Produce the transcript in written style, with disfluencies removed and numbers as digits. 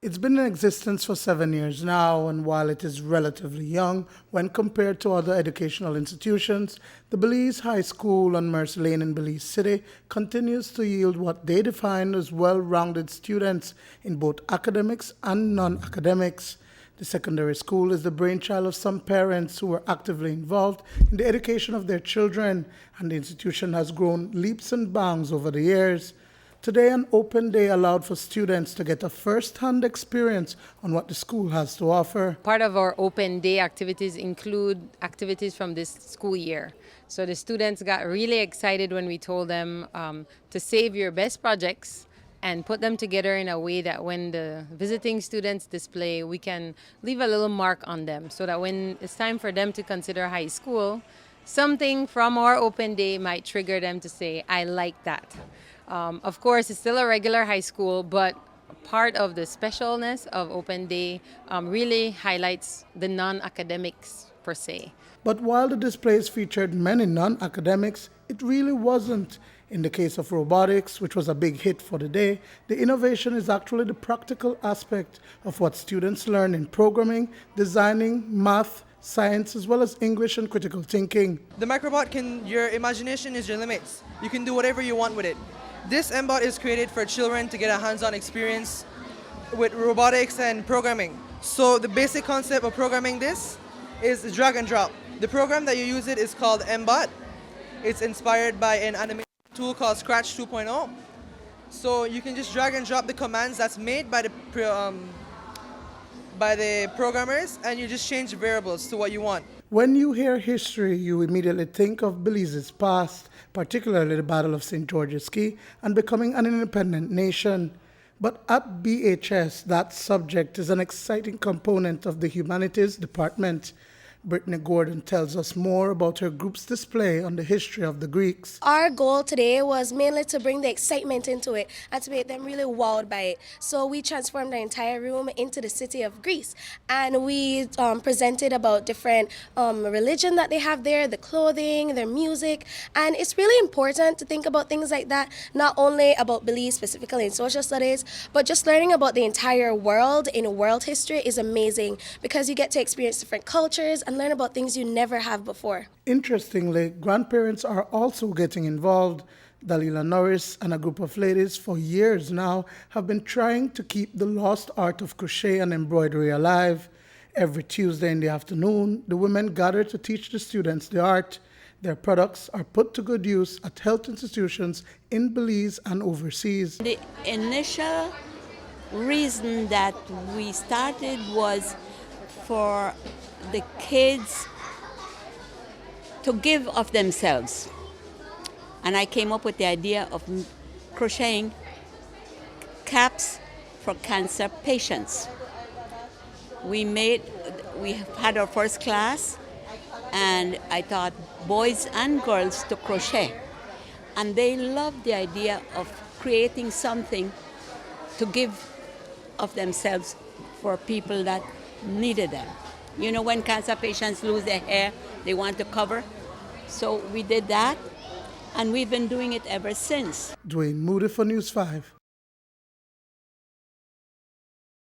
It's been in existence for 7 years now, and while it is relatively young when compared to other educational institutions, the Belize High School on Mercy Lane in Belize City continues to yield what they define as well-rounded students in both academics and non-academics. The secondary school is the brainchild of some parents who are actively involved in the education of their children, and the institution has grown leaps and bounds over the years. Today, an open day allowed for students to get a first-hand experience on what the school has to offer. Part of our open day activities include activities from this school year. So the students got really excited when we told them to save your best projects and put them together in a way that when the visiting students display, we can leave a little mark on them so that when it's time for them to consider high school, something from our open day might trigger them to say, I like that. Of course, it's still a regular high school, but part of the specialness of Open Day really highlights the non-academics per se. But while the displays featured many non-academics, it really wasn't. In the case of robotics, which was a big hit for the day, the innovation is actually the practical aspect of what students learn in programming, designing, math, science, as well as English and critical thinking. The microbot your imagination is your limits. You can do whatever you want with it. This MBot is created for children to get a hands-on experience with robotics and programming. So the basic concept of programming this is drag and drop. The program that you use it is called MBot. It's inspired by an animation tool called Scratch 2.0. So you can just drag and drop the commands that's made by the programmers, and you just change the variables to what you want. When you hear history, you immediately think of Belize's past, particularly the Battle of St. George's Key and becoming an independent nation. But at BHS, that subject is an exciting component of the Humanities Department. Brittany Gordon tells us more about her group's display on the history of the Greeks. Our goal today was mainly to bring the excitement into it and to make them really wowed by it. So we transformed the entire room into the city of Greece, and we presented about different religion that they have there, the clothing, their music, and it's really important to think about things like that, not only about Belize specifically in social studies, but just learning about the entire world in world history is amazing because you get to experience different cultures and learn about things you never have before. Interestingly, grandparents are also getting involved. Dalila Norris and a group of ladies for years now have been trying to keep the lost art of crochet and embroidery alive. Every Tuesday in the afternoon, the women gather to teach the students the art. Their products are put to good use at health institutions in Belize and overseas. The initial reason that we started was for the kids to give of themselves. And I came up with the idea of crocheting caps for cancer patients. We had our first class, and I taught boys and girls to crochet. And they loved the idea of creating something to give of themselves for people that needed them. You know, when cancer patients lose their hair, they want to cover. So we did that, and we've been doing it ever since. Duane, Moody for News 5.